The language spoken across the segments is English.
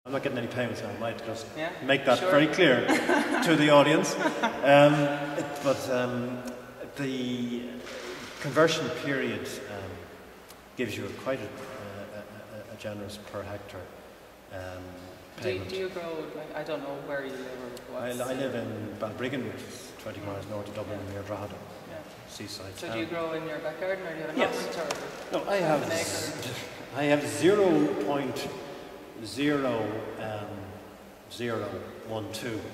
I'm not getting any payments now, I might just Yeah, make that sure. very clear to the audience. The conversion period gives you quite a generous per hectare payment. Do you grow, like, I don't know where you live or what? I live in Balbriggan, which is 20 miles north of Dublin, near Drogheda, seaside. So do you grow in your back garden, or do you have a Yes. allotment, or No, I have an acre? I have 0.0012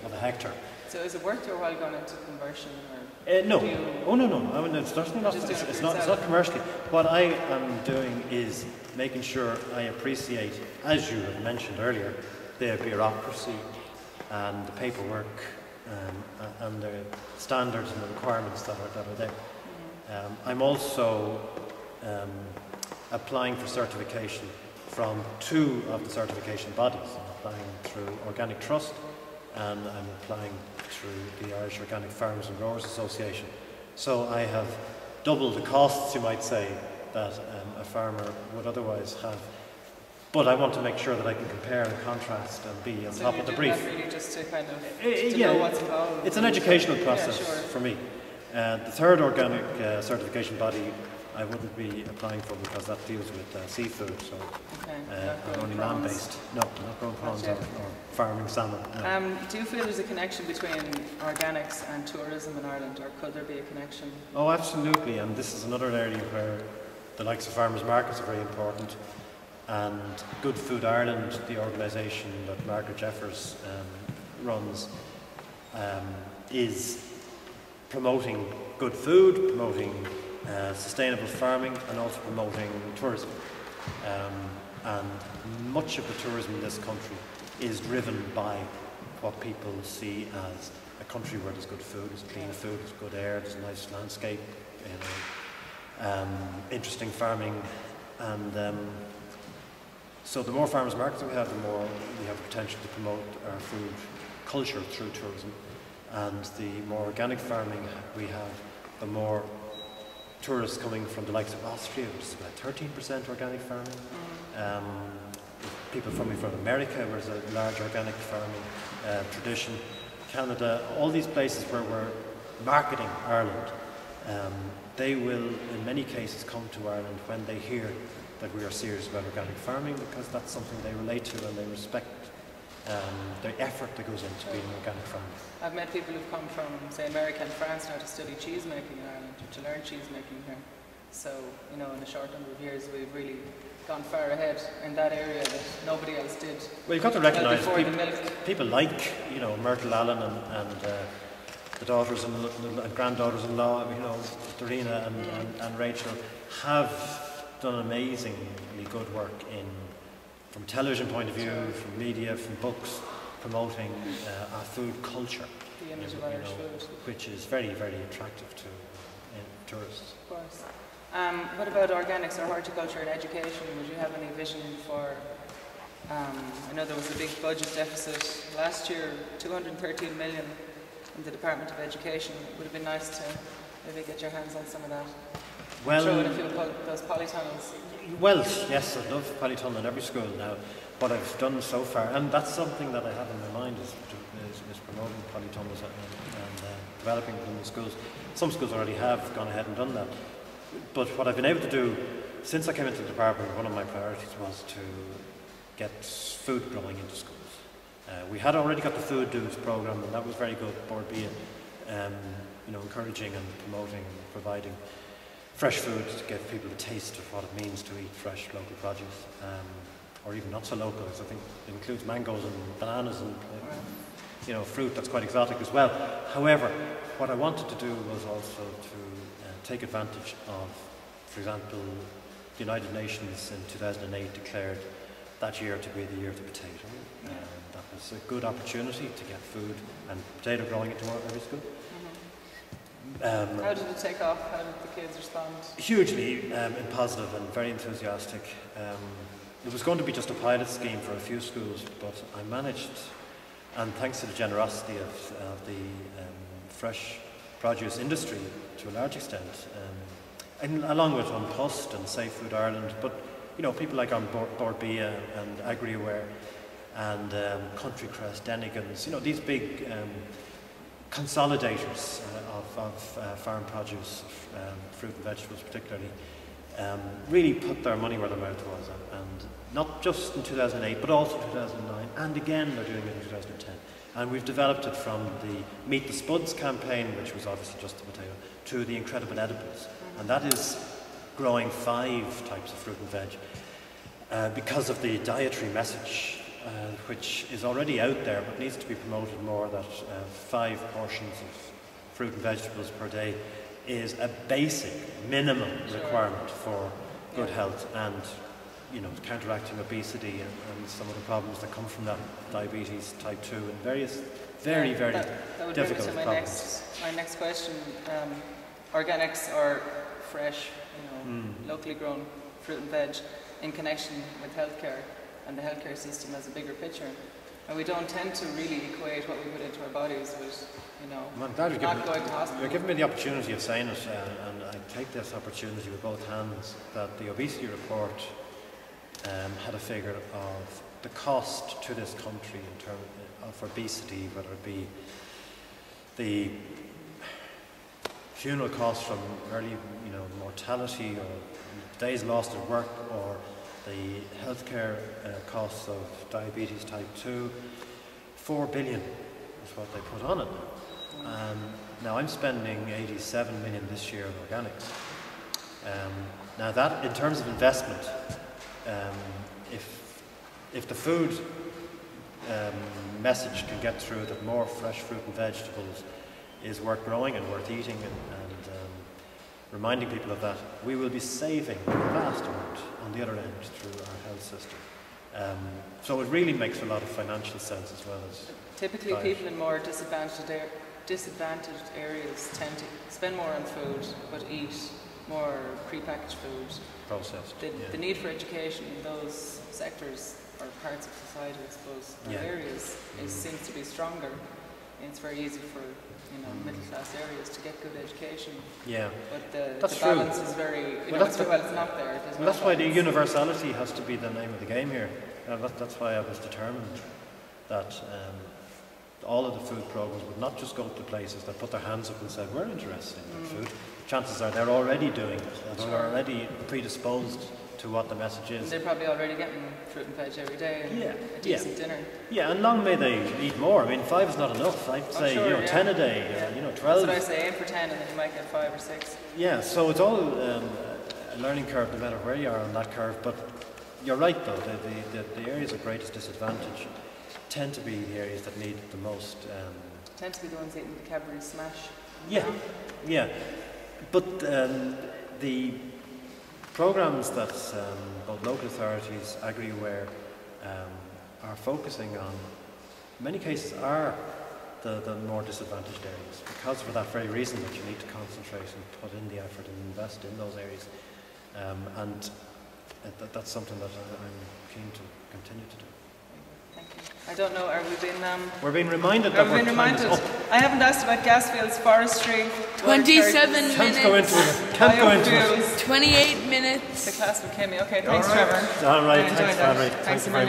of a hectare. So is it worth your while going into conversion, or No. do you Oh no. I mean, it's certainly not. Just doing it It's for not. It's yourself? not commercially. What I am doing is making sure I appreciate, as you have mentioned earlier, the bureaucracy and the paperwork and the standards and the requirements that are there. I'm also applying for certification from 2 of the certification bodies. I'm applying through Organic Trust, and I'm applying through the Irish Organic Farmers and Growers Association. So I have double the costs, you might say, that a farmer would otherwise have. But I want to make sure that I can compare and contrast and be on top of the brief. So you do that really just to kind of Yeah, know what's involved? It's an educational process Yeah, sure. for me. The 3rd organic certification body I wouldn't be applying for because that deals with seafood, so Okay, I'm only land-based. No, not growing prawns or farming salmon. No. Do you feel there's a connection between organics and tourism in Ireland, or could there be a connection? Oh, absolutely, and this is another area where the likes of farmers' markets are very important. And Good Food Ireland, the organisation that Margaret Jeffers runs, is promoting good food, promoting sustainable farming, and also promoting tourism. And much of the tourism in this country is driven by what people see as a country where there's good food, there's clean food, there's good air, there's a nice landscape, interesting farming, and so the more farmers markets we have, the more we have the potential to promote our food culture through tourism. And the more organic farming we have, the more tourists coming from the likes of Austria, which is about 13% organic farming. People from America, where there's a large organic farming tradition. Canada, all these places where we're marketing Ireland, they will in many cases come to Ireland when they hear that we are serious about organic farming, because that's something they relate to and they respect the effort that goes into being an organic farmer. I've met people who've come from, say, America and France now to study cheese making in Ireland, or to learn cheese making here. So, you know, in a short number of years, we've really gone far ahead in that area that nobody else did. Well, you've got to recognise people like, you know, Myrtle Allen and the daughters and granddaughters-in-law, you know, Dorina and Rachel, have done amazingly good work from television point of view, from media, from books, promoting our food culture, The image of Irish food. which is very, very attractive to tourists. Of course. What about organics or horticulture and education? Would you have any vision for, I know there was a big budget deficit last year, 213 million in the Department of Education. Would it have been nice to maybe get your hands on some of that? Well, throw in a few of those polytunnels. Well, yes, I'd love polytunnel in every school now. What I've done so far, and that's something that I have in my mind, is promoting polytunnels and developing them in schools. Some schools already have gone ahead and done that. But what I've been able to do, since I came into the department, one of my priorities was to get food growing into schools. We had already got the food dues programme, and that was very good, Board B, you know, encouraging and promoting and providing fresh food to give people a taste of what it means to eat fresh local produce, or even not so local, because I think it includes mangoes and bananas and you know, fruit that's quite exotic as well. However, what I wanted to do was also to take advantage of, for example, the United Nations in 2008 declared that year to be the year of the potato. That was a good opportunity to get food and potato growing into every school. How did it take off? How did the kids respond? Hugely positive and very enthusiastic. It was going to be just a pilot scheme for a few schools, but I managed, and thanks to the generosity of the fresh produce industry to a large extent, and along with Unpost and Safe Food Ireland, but you know, people like on Board B and AgriAware, and Country Crest, Dennigan's, you know, these big consolidators of farm produce, fruit and vegetables particularly, really put their money where their mouth was, and not just in 2008 but also 2009, and again they're doing it in 2010. And we've developed it from the Meet the Spuds campaign, which was obviously just the potato, to the Incredible Edibles, and that is growing 5 types of fruit and veg because of the dietary message, which is already out there but needs to be promoted more, that 5 portions of fruit and vegetables per day is a basic minimum requirement for good health, and you know, counteracting obesity and some of the problems that come from that, diabetes type 2 and various very that would difficult bring me to problems. my next question. Organics or fresh, you know, locally grown fruit and veg in connection with healthcare and the healthcare system as a bigger picture. And we don't tend to really equate what we put into our bodies with, you know, not going to hospital. You're giving me the opportunity of saying it, and I take this opportunity with both hands, that the obesity report had a figure of the cost to this country in terms of obesity, whether it be the funeral costs from early, you know, mortality or days lost at work, or the healthcare costs of diabetes type 2. 4 billion is what they put on it now. Now I'm spending 87 million this year on organics. Now that, in terms of investment, if the food message can get through that more fresh fruit and vegetables is worth growing and worth eating, and reminding people of that, we will be saving a vast amount on the other end through our health system. So it really makes a lot of financial sense as well as typically diet. People in more disadvantaged areas tend to spend more on food but eat more prepackaged food. Processed. The need for education in those sectors or parts of society, I suppose, or areas, seems to be stronger. It's very easy for, you know, middle class areas to get good education. Yeah. But the balance is very, you know, it's not there. Well, that's why the universality has to be the name of the game here. That's why I was determined that all of the food programs would not just go to places that put their hands up and said, we're interested in food. Chances are they're already doing it, and they're already predisposed to what the message is. And they're probably already getting fruit and veg every day and a decent dinner. Yeah, and long may they eat more. I mean, 5 is not enough. I'd say, 10 a day, 12. That's what I say, aim for 10 and then you might get 5 or 6. Yeah, so it's all a learning curve no matter where you are on that curve. But you're right though, the areas of greatest disadvantage tend to be the areas that need the most. Tend to be the ones eating the Cadbury Smash. Yeah. But the programs that both local authorities, AgriWare, are focusing on, in many cases are the more disadvantaged areas, because for that very reason that you need to concentrate and put in the effort and invest in those areas. And that's something that I'm keen to continue to do. Thank you. I don't know, are we being... we're being reminded that we're reminded. I haven't asked about gas fields, forestry... 27 minutes. Can't go into it. 28 minutes. The class with Kimmy. Okay, thanks, Trevor. All right, thanks, Valerie. Thanks a million.